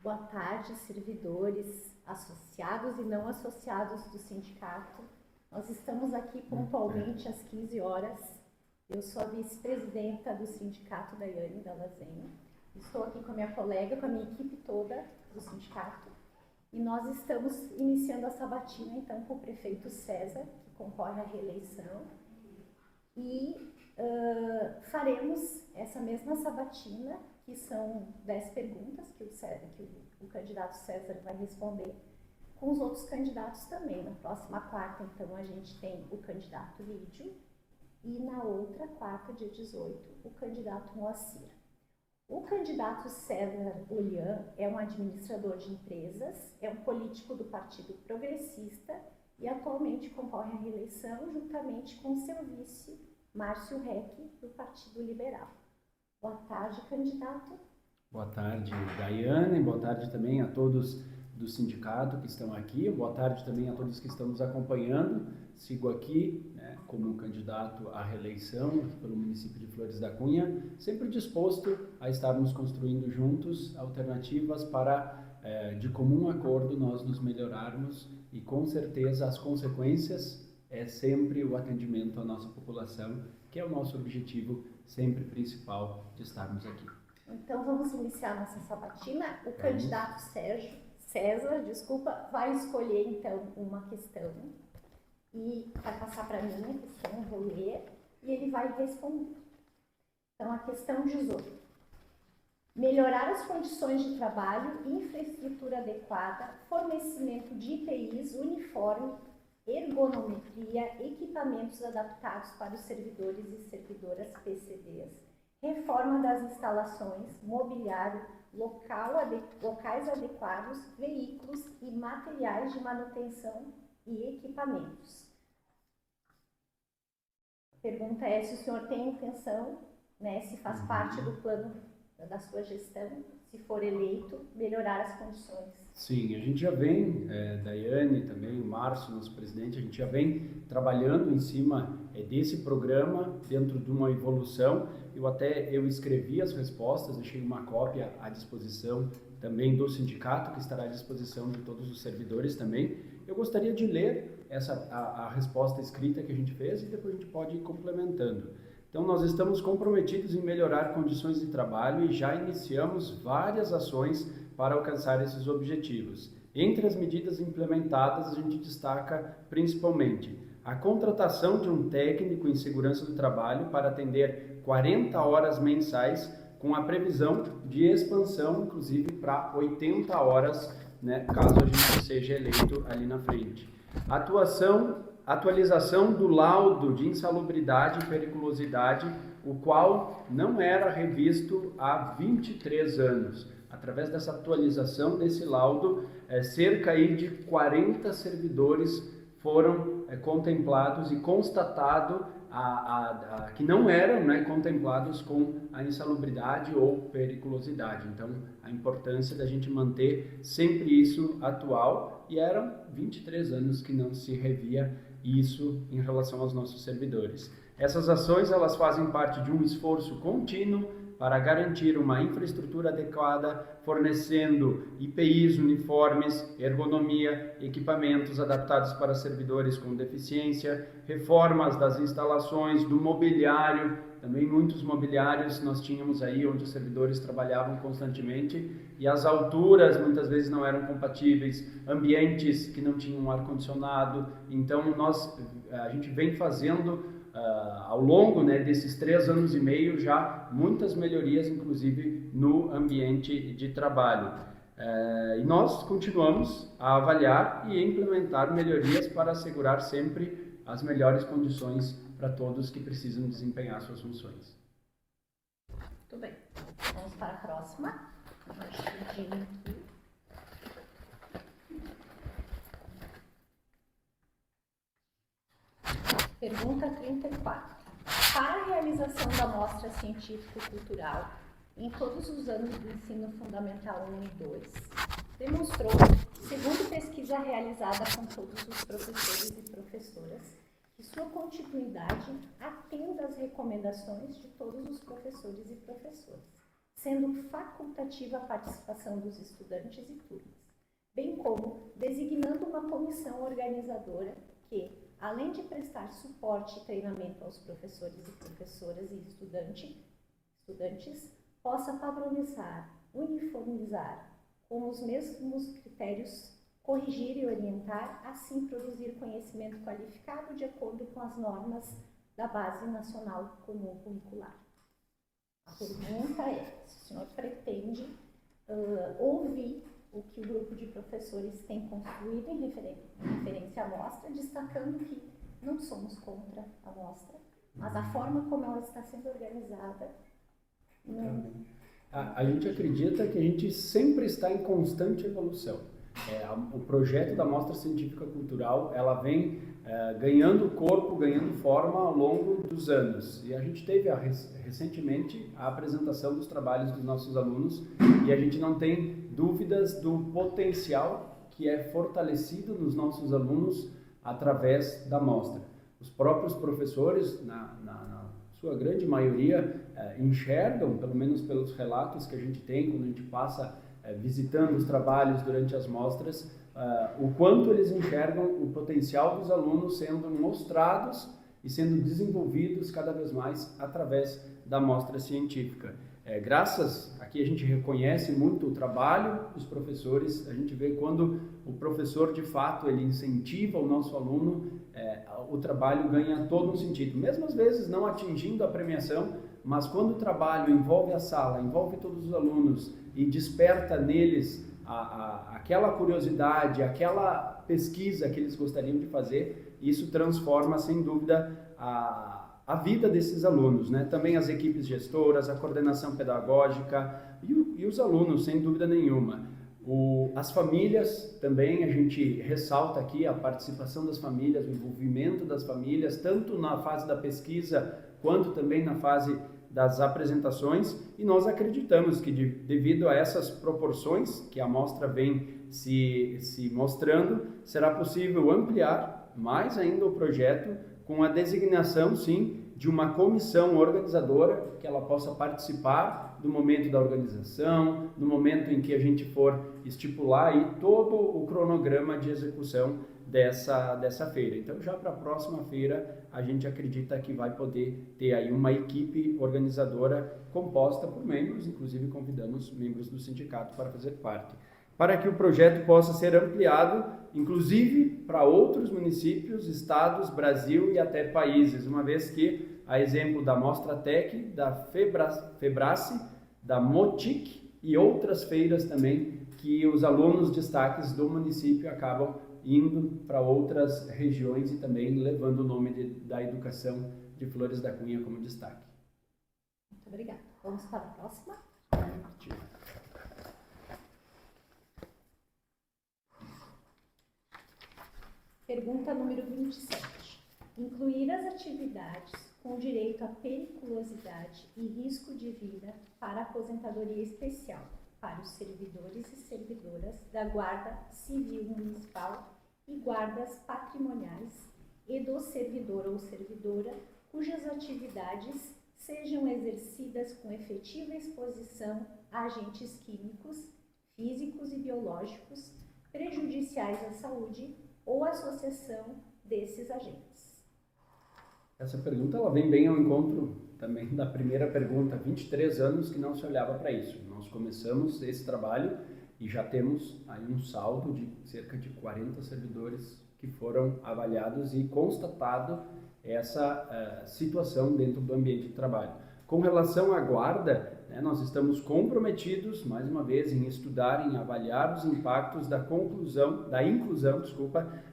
Boa tarde, servidores associados e não associados do sindicato. Nós estamos aqui pontualmente às 15 horas. Eu sou a vice-presidenta do sindicato, Daiane Dalazenha. Estou aqui com a minha colega, com a minha equipe toda do sindicato. E nós estamos iniciando a sabatina, então, com o prefeito César, que concorre à reeleição. E faremos essa mesma sabatina, que são 10 perguntas que o candidato César vai responder, com os outros candidatos também. Na próxima quarta, então, a gente tem o candidato Lídio e na outra quarta, dia 18, o candidato Moacir. O candidato César Olian é um administrador de empresas, é um político do Partido Progressista e atualmente concorre à reeleição juntamente com seu vice, Márcio Reck, do Partido Liberal. Boa tarde, candidato. Boa tarde, Daiane. Boa tarde também a todos do sindicato que estão aqui. Boa tarde também a todos que estão nos acompanhando. Sigo aqui, como candidato à reeleição pelo município de Flores da Cunha, sempre disposto a estarmos construindo juntos alternativas para, de comum acordo, nós nos melhorarmos e, com certeza, as consequências é sempre o atendimento à nossa população, que é o nosso objetivo sempre principal de estarmos aqui. Então, vamos iniciar nossa sabatina. O candidato César, vai escolher, então, uma questão e vai passar para mim a questão, eu vou ler, e ele vai responder. Então, a questão 18. Melhorar as condições de trabalho, infraestrutura adequada, fornecimento de IPIs, uniforme, ergonometria, equipamentos adaptados para os servidores e servidoras PCDs, reforma das instalações, mobiliário, locais adequados, veículos e materiais de manutenção e equipamentos. A pergunta é se o senhor tem intenção, se faz parte do plano da sua gestão, se for eleito, melhorar as condições. Sim, a gente já vem, Daiane também, o Márcio, nosso presidente, a gente já vem trabalhando em cima desse programa dentro de uma evolução. Eu escrevi as respostas, deixei uma cópia à disposição também do sindicato, que estará à disposição de todos os servidores também. Eu gostaria de ler a resposta escrita que a gente fez e depois a gente pode ir complementando. Então, nós estamos comprometidos em melhorar condições de trabalho e já iniciamos várias ações para alcançar esses objetivos. Entre as medidas implementadas, a gente destaca principalmente a contratação de um técnico em segurança do trabalho para atender 40 horas mensais, com a previsão de expansão, inclusive, para 80 horas, caso a gente seja eleito ali na frente. Atualização do laudo de insalubridade e periculosidade, o qual não era revisto há 23 anos. Através dessa atualização desse laudo, cerca de 40 servidores foram contemplados e constatado que não eram contemplados com a insalubridade ou periculosidade. Então, a importância da gente manter sempre isso atual, e eram 23 anos que não se revia isso em relação aos nossos servidores. Essas ações, elas fazem parte de um esforço contínuo para garantir uma infraestrutura adequada, fornecendo IPIs, uniformes, ergonomia, equipamentos adaptados para servidores com deficiência, reformas das instalações, do mobiliário, também muitos mobiliários nós tínhamos aí onde os servidores trabalhavam constantemente e as alturas muitas vezes não eram compatíveis, ambientes que não tinham ar-condicionado. Então a gente vem fazendo ao longo desses 3 anos e meio já muitas melhorias, inclusive no ambiente de trabalho. E nós continuamos a avaliar e implementar melhorias para assegurar sempre as melhores condições para todos que precisam desempenhar suas funções. Muito bem. Vamos para a próxima. Pergunta 34. Para a realização da mostra científico-cultural em todos os anos do ensino fundamental 1 e 2, demonstrou, segundo pesquisa realizada com todos os professores e professoras, que sua continuidade atenda às recomendações de todos os professores e professoras. sendo facultativa a participação dos estudantes e turmas, bem como designando uma comissão organizadora que, além de prestar suporte e treinamento aos professores e professoras e estudantes, possa padronizar, uniformizar, com os mesmos critérios, corrigir e orientar, assim produzir conhecimento qualificado de acordo com as normas da Base Nacional Comum Curricular. A pergunta é, se o senhor pretende ouvir o que o grupo de professores tem construído em referência à mostra, destacando que não somos contra a mostra, mas a forma como ela está sendo organizada não... A gente acredita que a gente sempre está em constante evolução. O projeto da Mostra Científica Cultural, ela vem ganhando corpo, ganhando forma ao longo dos anos. E a gente teve recentemente a apresentação dos trabalhos dos nossos alunos e a gente não tem dúvidas do potencial que é fortalecido nos nossos alunos através da mostra. Os próprios professores, na sua grande maioria, enxergam, pelo menos pelos relatos que a gente tem quando a gente passa visitando os trabalhos durante as mostras, o quanto eles enxergam o potencial dos alunos sendo mostrados e sendo desenvolvidos cada vez mais através da mostra científica. Aqui a gente reconhece muito o trabalho dos professores, a gente vê quando o professor de fato ele incentiva o nosso aluno, o trabalho ganha todo um sentido, mesmo às vezes não atingindo a premiação, mas quando o trabalho envolve a sala, envolve todos os alunos e desperta neles aquela curiosidade, aquela pesquisa que eles gostariam de fazer, isso transforma sem dúvida a vida desses alunos, né? Também as equipes gestoras, a coordenação pedagógica e os alunos, sem dúvida nenhuma. As famílias também, a gente ressalta aqui a participação das famílias, o envolvimento das famílias, tanto na fase da pesquisa, quanto também na fase das apresentações, e nós acreditamos que devido a essas proporções que a mostra vem se mostrando, será possível ampliar mais ainda o projeto com a designação, sim, de uma comissão organizadora que ela possa participar do momento da organização, no momento em que a gente for estipular aí todo o cronograma de execução dessa feira. Então, já para a próxima feira, a gente acredita que vai poder ter aí uma equipe organizadora composta por membros, inclusive convidamos membros do sindicato para fazer parte, para que o projeto possa ser ampliado, inclusive para outros municípios, estados, Brasil e até países, uma vez que, a exemplo da Mostratec, da Febrace, da Motic e outras feiras também, que os alunos destaques do município acabam indo para outras regiões e também levando o nome da educação de Flores da Cunha como destaque. Muito obrigada. Vamos para a próxima. Pergunta número 27. Incluir as atividades com direito à periculosidade e risco de vida para aposentadoria especial para os servidores e servidoras da Guarda Civil Municipal e guardas patrimoniais e do servidor ou servidora cujas atividades sejam exercidas com efetiva exposição a agentes químicos, físicos e biológicos prejudiciais à saúde ou associação desses agentes. Essa pergunta ela vem bem ao encontro também da primeira pergunta, 23 anos que não se olhava para isso. Nós começamos esse trabalho e já temos aí um saldo de cerca de 40 servidores que foram avaliados e constatado essa situação dentro do ambiente de trabalho. Com relação à guarda, nós estamos comprometidos, mais uma vez, em estudar, em avaliar os impactos da inclusão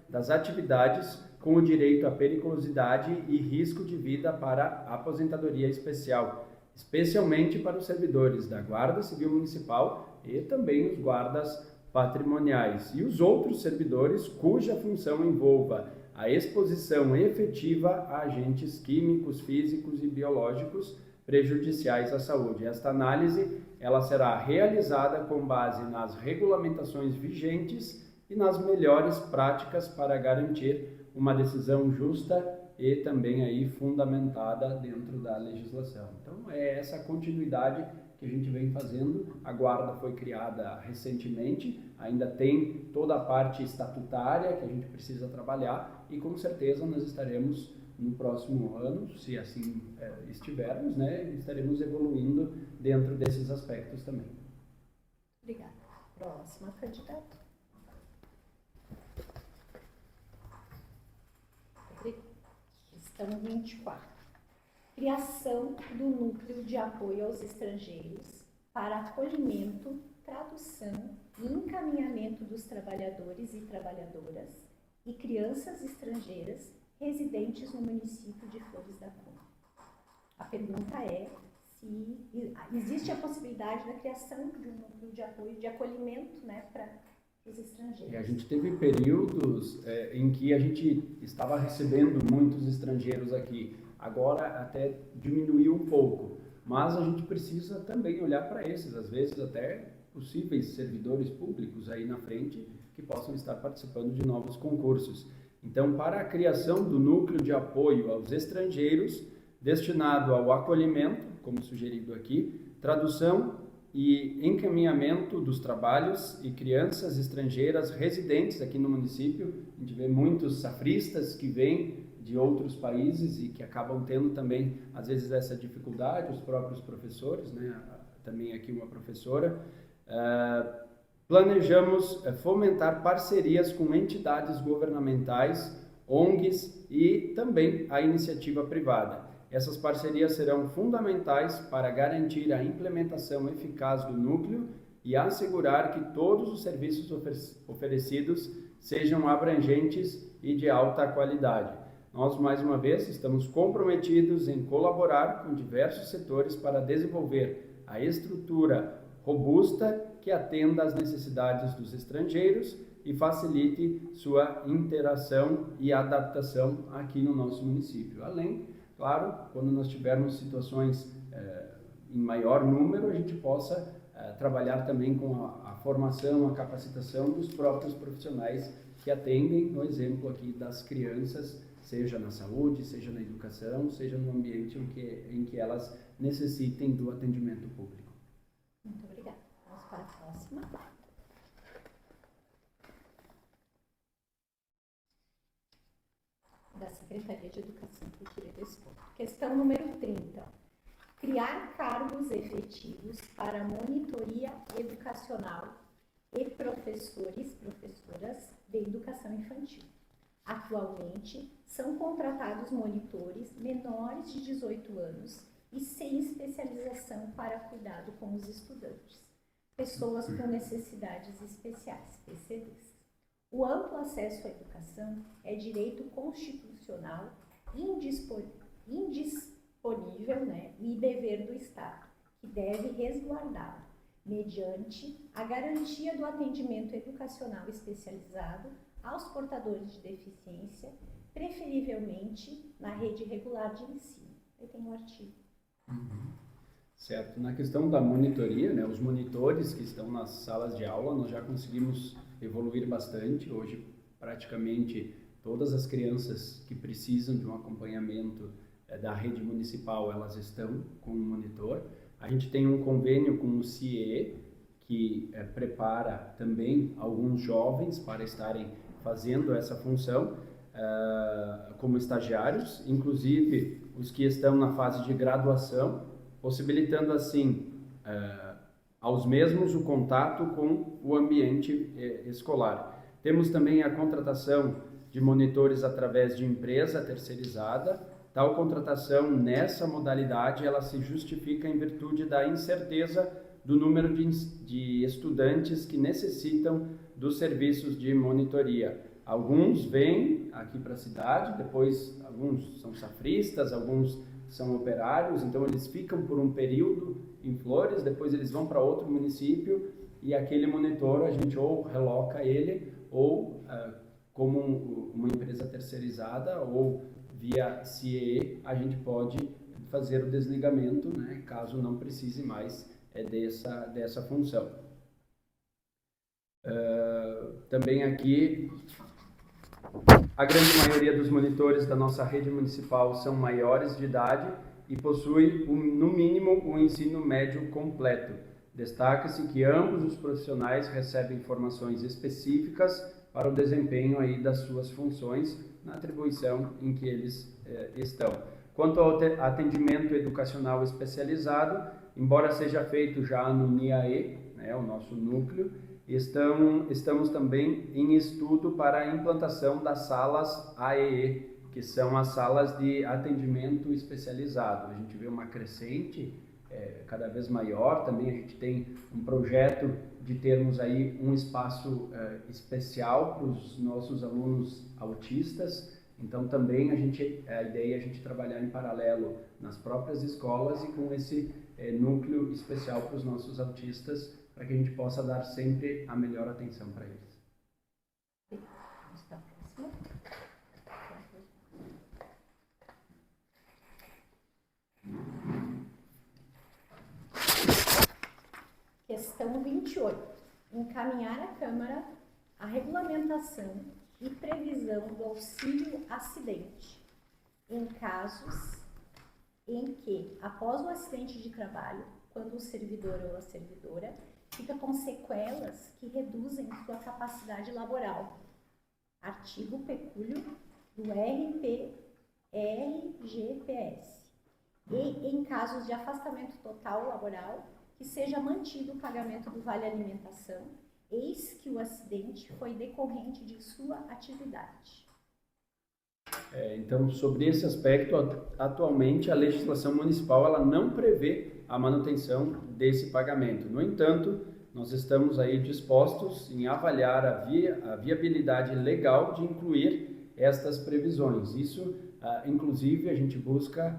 das atividades com o direito à periculosidade e risco de vida para a aposentadoria especial, especialmente para os servidores da Guarda Civil Municipal e também os guardas patrimoniais e os outros servidores cuja função envolva a exposição efetiva a agentes químicos, físicos e biológicos prejudiciais à saúde. Esta análise ela será realizada com base nas regulamentações vigentes e nas melhores práticas para garantir uma decisão justa e também aí fundamentada dentro da legislação. Então é essa continuidade que que a gente vem fazendo. A guarda foi criada recentemente, ainda tem toda a parte estatutária que a gente precisa trabalhar e com certeza nós estaremos no próximo ano, se assim estivermos, né, estaremos evoluindo dentro desses aspectos também. Obrigada. Próxima candidata. Questão 24. Criação do núcleo de apoio aos estrangeiros para acolhimento, tradução e encaminhamento dos trabalhadores e trabalhadoras e crianças estrangeiras residentes no município de Flores da Cunha. A pergunta é se existe a possibilidade da criação de um núcleo de apoio, de acolhimento, né, para os estrangeiros. A gente teve períodos em que a gente estava recebendo muitos estrangeiros aqui. Agora até diminuiu um pouco, mas a gente precisa também olhar para esses, às vezes até possíveis servidores públicos aí na frente que possam estar participando de novos concursos. Então, para a criação do núcleo de apoio aos estrangeiros, destinado ao acolhimento, como sugerido aqui, tradução e encaminhamento dos trabalhos e crianças estrangeiras residentes aqui no município. A gente vê muitos safristas que vêm de outros países e que acabam tendo também, às vezes, essa dificuldade, os próprios professores, né? Também aqui uma professora. Planejamos fomentar parcerias com entidades governamentais, ONGs e também a iniciativa privada. Essas parcerias serão fundamentais para garantir a implementação eficaz do núcleo e assegurar que todos os serviços oferecidos sejam abrangentes e de alta qualidade. Nós, mais uma vez, estamos comprometidos em colaborar com diversos setores para desenvolver a estrutura robusta que atenda às necessidades dos estrangeiros e facilite sua interação e adaptação aqui no nosso município. Além, claro, quando nós tivermos situações em maior número, a gente possa trabalhar também com a formação, a capacitação dos próprios profissionais que atendem, no exemplo aqui das crianças, seja na saúde, seja na educação, seja no ambiente em que elas necessitem do atendimento público. Muito obrigada. Vamos para a próxima. Da Secretaria de Educação, Cultura e Desporto. Questão número 30. Criar cargos efetivos para monitoria educacional e professoras de educação infantil. Atualmente, são contratados monitores menores de 18 anos e sem especialização para cuidado com os estudantes, pessoas com necessidades especiais, PCDs. O amplo acesso à educação é direito constitucional indisponível, né, e dever do Estado, que deve resguardá-lo, mediante a garantia do atendimento educacional especializado aos portadores de deficiência, preferivelmente na rede regular de ensino. Aí tem um artigo. Certo. Na questão da monitoria, né, os monitores que estão nas salas de aula, nós já conseguimos evoluir bastante. Hoje, praticamente, todas as crianças que precisam de um acompanhamento da rede municipal, elas estão com um monitor. A gente tem um convênio com o CIE, que prepara também alguns jovens para estarem fazendo essa função como estagiários, inclusive os que estão na fase de graduação, possibilitando assim aos mesmos o contato com o ambiente escolar. Temos também a contratação de monitores através de empresa terceirizada. Tal contratação nessa modalidade ela se justifica em virtude da incerteza do número de estudantes que necessitam dos serviços de monitoria. Alguns vêm aqui para a cidade, depois alguns são safristas, alguns são operários, então eles ficam por um período em Flores, depois eles vão para outro município e aquele monitor a gente ou reloca ele ou como uma empresa terceirizada ou via CIE a gente pode fazer o desligamento, né, caso não precise mais dessa função. Também aqui, a grande maioria dos monitores da nossa rede municipal são maiores de idade e possui, no mínimo, um ensino médio completo. Destaca-se que ambos os profissionais recebem formações específicas para o desempenho aí das suas funções na atribuição em que eles estão. Quanto ao atendimento educacional especializado, embora seja feito já no NIAE, né, o nosso núcleo, estamos também em estudo para a implantação das salas AEE, que são as salas de atendimento especializado. A gente vê uma crescente cada vez maior. Também a gente tem um projeto de termos aí um espaço especial para os nossos alunos autistas. Então também a ideia é a gente trabalhar em paralelo nas próprias escolas e com esse núcleo especial para os nossos autistas, para que a gente possa dar sempre a melhor atenção para eles. Vamos para a próxima. Questão 28. Encaminhar à Câmara a regulamentação e previsão do auxílio acidente em casos em que, após o acidente de trabalho, quando o servidor ou a servidora fica com sequelas que reduzem sua capacidade laboral. Artigo pecúlio do RGPS. E em casos de afastamento total laboral, que seja mantido o pagamento do vale alimentação, eis que o acidente foi decorrente de sua atividade. Então, sobre esse aspecto, atualmente a legislação municipal ela não prevê a manutenção desse pagamento. No entanto, nós estamos aí dispostos em avaliar a viabilidade legal de incluir estas previsões. Isso, inclusive, a gente busca,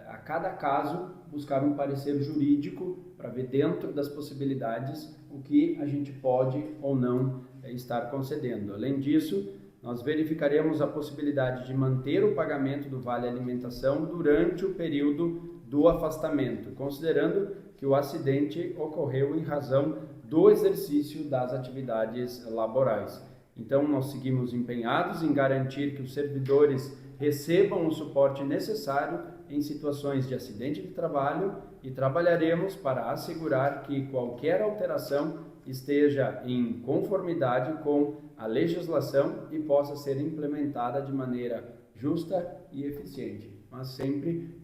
a cada caso, buscar um parecer jurídico para ver dentro das possibilidades o que a gente pode ou não estar concedendo. Além disso, nós verificaremos a possibilidade de manter o pagamento do vale alimentação durante o período do afastamento, considerando que o acidente ocorreu em razão do exercício das atividades laborais. Então, nós seguimos empenhados em garantir que os servidores recebam o suporte necessário em situações de acidente de trabalho e trabalharemos para assegurar que qualquer alteração esteja em conformidade com a legislação e possa ser implementada de maneira justa e eficiente, mas sempre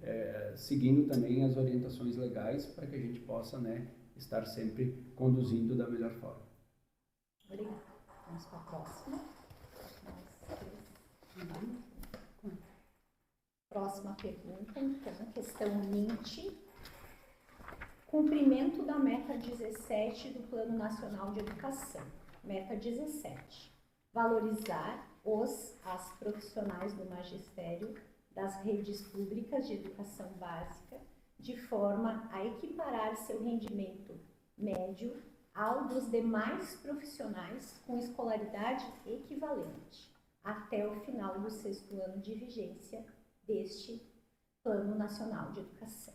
seguindo também as orientações legais para que a gente possa, estar sempre conduzindo da melhor forma. Obrigada. Vamos para a próxima. Próxima pergunta, então, questão 20. Cumprimento da meta 17 do Plano Nacional de Educação. Meta 17. Valorizar as profissionais do magistério das redes públicas de educação básica de forma a equiparar seu rendimento médio ao dos demais profissionais com escolaridade equivalente até o final do 6º ano de vigência deste Plano Nacional de Educação.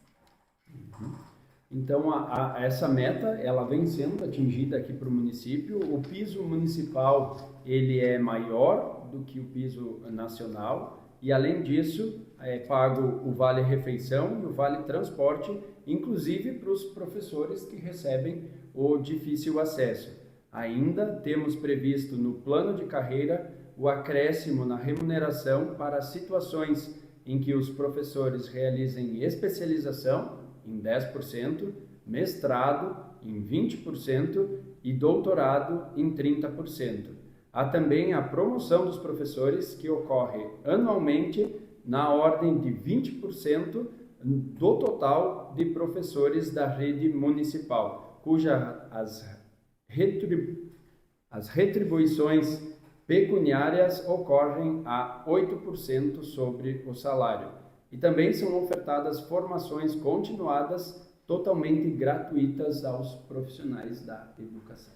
Então, essa meta, ela vem sendo atingida aqui para o município. O piso municipal, ele é maior do que o piso nacional e, além disso, é pago o vale-refeição e o vale-transporte, inclusive para os professores que recebem o difícil acesso. Ainda temos previsto no plano de carreira o acréscimo na remuneração para situações em que os professores realizem especialização em 10%, mestrado em 20% e doutorado em 30%. Há também a promoção dos professores, que ocorre anualmente na ordem de 20% do total de professores da rede municipal, as retribuições pecuniárias ocorrem a 8% sobre o salário. E também são ofertadas formações continuadas totalmente gratuitas aos profissionais da educação.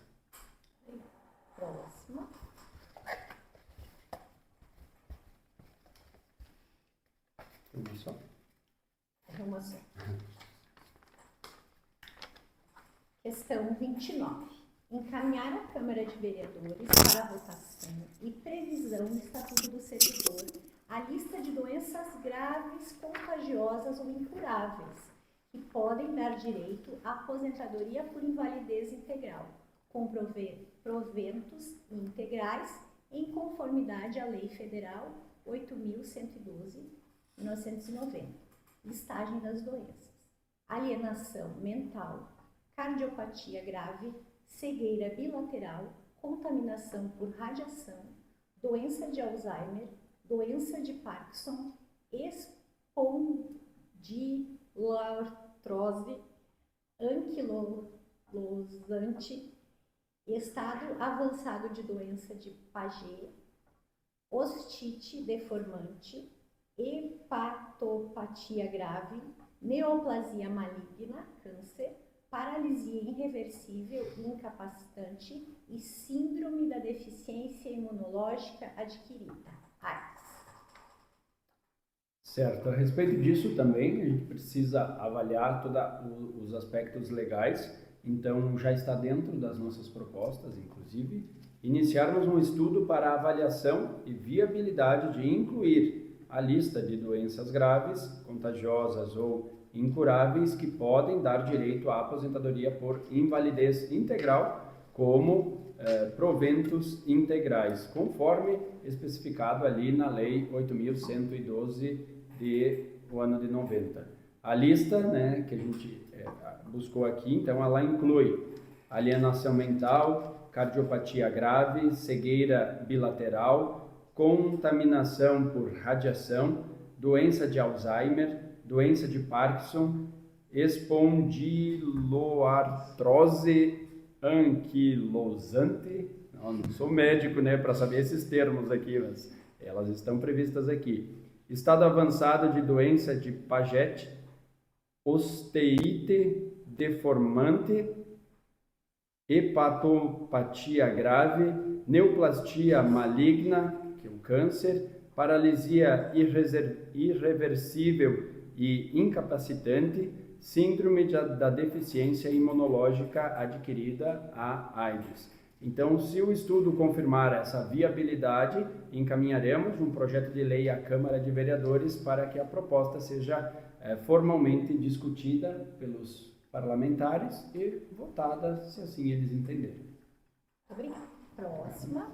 Próxima. Uma só. Questão 29. Encaminhar à Câmara de Vereadores para votação e previsão do Estatuto do Servidor a lista de doenças graves, contagiosas ou incuráveis, que podem dar direito à aposentadoria por invalidez integral, com proventos integrais, em conformidade à Lei Federal 8.112, 1990, listagem das doenças: alienação mental, cardiopatia grave, cegueira bilateral, contaminação por radiação, doença de Alzheimer, doença de Parkinson, espondiloartrose anquilosante, estado avançado de doença de Paget, ostite deformante, hepatopatia grave, neoplasia maligna, câncer, paralisia irreversível e incapacitante e síndrome da deficiência imunológica adquirida, AIDS. Certo. A respeito disso também, a gente precisa avaliar todos os aspectos legais. Então, já está dentro das nossas propostas, inclusive, iniciarmos um estudo para a avaliação e viabilidade de incluir a lista de doenças graves, contagiosas ou incuráveis que podem dar direito à aposentadoria por invalidez integral, como proventos integrais, conforme especificado ali na Lei 8.112 do ano de 90. A lista, né, que a gente buscou aqui, então ela inclui alienação mental, cardiopatia grave, cegueira bilateral, contaminação por radiação, doença de Alzheimer, doença de Parkinson, espondiloartrose anquilosante. Não sou médico, né, para saber esses termos aqui, mas elas estão previstas aqui. Estado avançado de doença de Paget, osteite deformante, hepatopatia grave, neoplastia maligna, que é o câncer, paralisia irreversível e incapacitante, síndrome da deficiência imunológica adquirida, a AIDS. Então, se o estudo confirmar essa viabilidade, encaminharemos um projeto de lei à Câmara de Vereadores para que a proposta seja formalmente discutida pelos parlamentares e votada, se assim eles entenderem. Obrigada. Próxima.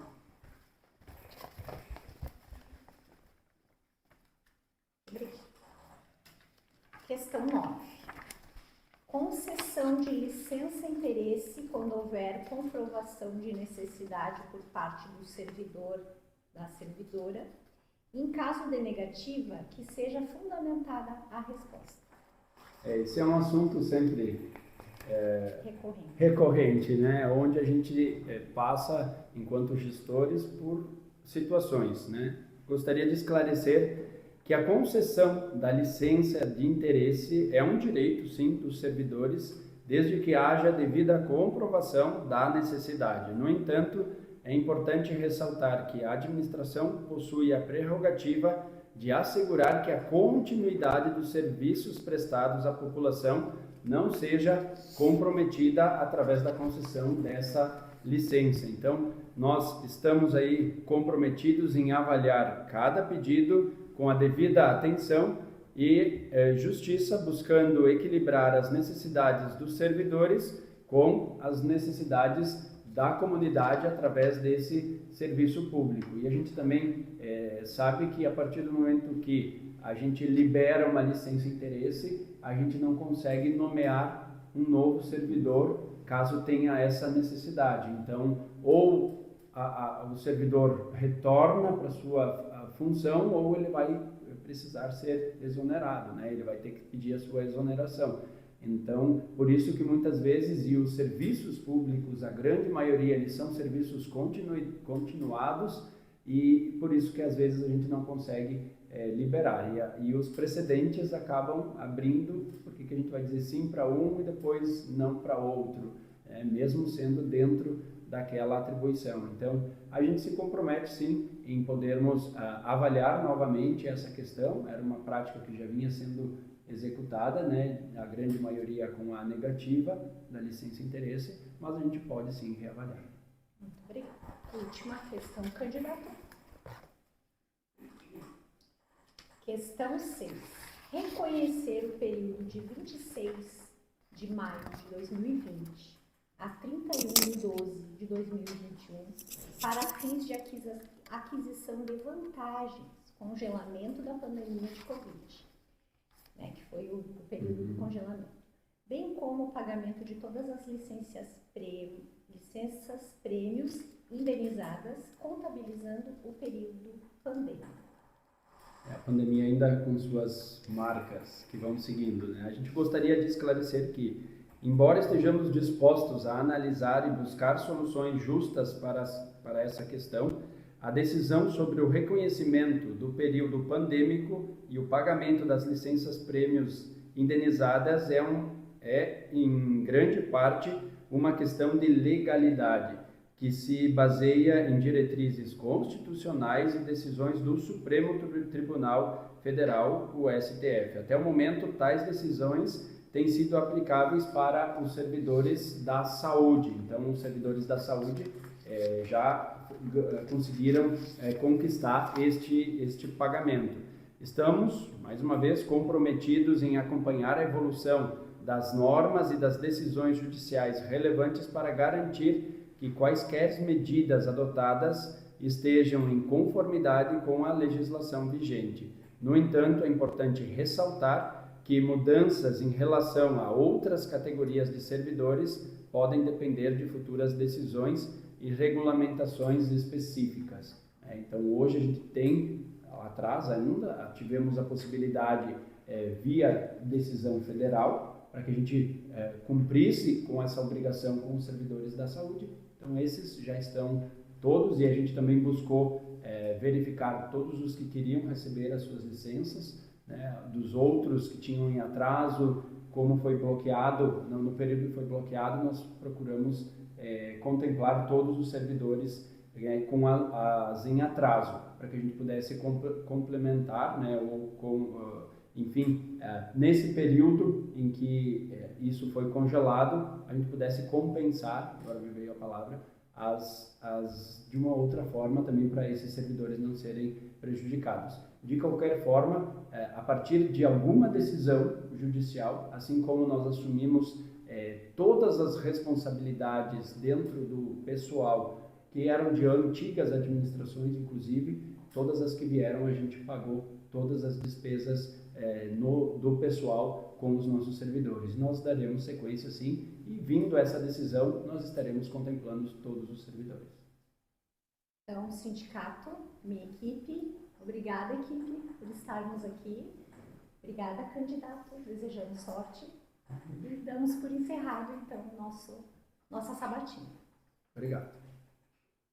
Questão 9. Concessão de licença-interesse quando houver comprovação de necessidade por parte do servidor, da servidora. Em caso de negativa, que seja fundamentada a resposta. Esse é um assunto sempre recorrente, né? Onde a gente passa, enquanto gestores, por situações, né? Gostaria de esclarecer que a concessão da licença de interesse é um direito, sim, dos servidores, desde que haja devida comprovação da necessidade. No entanto, é importante ressaltar que a administração possui a prerrogativa de assegurar que a continuidade dos serviços prestados à população não seja comprometida através da concessão dessa licença. Então, nós estamos aí comprometidos em avaliar cada pedido com a devida atenção e justiça, buscando equilibrar as necessidades dos servidores com as necessidades da comunidade através desse serviço público. E a gente também sabe que a partir do momento que a gente libera uma licença-interesse, a gente não consegue nomear um novo servidor caso tenha essa necessidade. Então, ou o servidor retorna para sua função, ou ele vai precisar ser exonerado, né? Ele vai ter que pedir a sua exoneração. Então, por isso que muitas vezes, e os serviços públicos, a grande maioria, eles são serviços continuados, e por isso que às vezes a gente não consegue liberar. E os precedentes acabam abrindo, porque que a gente vai dizer sim para um e depois não para outro, mesmo sendo dentro daquela atribuição. Então, a gente se compromete sim em podermos avaliar novamente essa questão. Era uma prática que já vinha sendo executada, né, a grande maioria com a negativa da licença-interesse, mas a gente pode sim reavaliar. Muito obrigada. Última questão, candidato. Questão 6. Reconhecer o período de 26 de maio de 2020 a 31 de 12 de 2021 para fins de aquisição de vantagens, congelamento da pandemia de Covid, né, que foi o período do congelamento, bem como o pagamento de todas as licenças prêmios indenizadas, contabilizando o período pandêmico. A pandemia ainda com suas marcas que vão seguindo, né? A gente gostaria de esclarecer que, embora estejamos dispostos a analisar e buscar soluções justas para essa questão, a decisão sobre o reconhecimento do período pandêmico e o pagamento das licenças prêmios indenizadas é em grande parte, uma questão de legalidade, que se baseia em diretrizes constitucionais e decisões do Supremo Tribunal Federal, o STF. Até o momento, tais decisões têm sido aplicáveis para os servidores da saúde. Então, os servidores da saúde já conseguiram conquistar este pagamento. Estamos, mais uma vez, comprometidos em acompanhar a evolução das normas e das decisões judiciais relevantes para garantir que quaisquer medidas adotadas estejam em conformidade com a legislação vigente. No entanto, é importante ressaltar que mudanças em relação a outras categorias de servidores podem depender de futuras decisões e regulamentações específicas. Então, hoje a gente tem, atrás ainda, tivemos a possibilidade via decisão federal para que a gente cumprisse com essa obrigação com os servidores da saúde. Então, esses já estão todos, e a gente também buscou verificar todos os que queriam receber as suas licenças, né, dos outros que tinham em atraso, como foi bloqueado, no período que foi bloqueado, nós procuramos contemplar todos os servidores com as em atraso, para que a gente pudesse complementar, né, enfim, nesse período em que isso foi congelado, a gente pudesse compensar, agora me veio a palavra, de uma outra forma também para esses servidores não serem prejudicados. De qualquer forma, a partir de alguma decisão judicial, assim como nós assumimos todas as responsabilidades dentro do pessoal que eram de antigas administrações, inclusive, todas as que vieram a gente pagou todas as despesas do pessoal com os nossos servidores. Nós daremos sequência, sim, e vindo essa decisão, nós estaremos contemplando todos os servidores. Então, sindicato, minha equipe, obrigada, equipe, por estarmos aqui. Obrigada, candidato, desejando sorte. E damos por encerrado, então, nossa sabatina. Obrigado.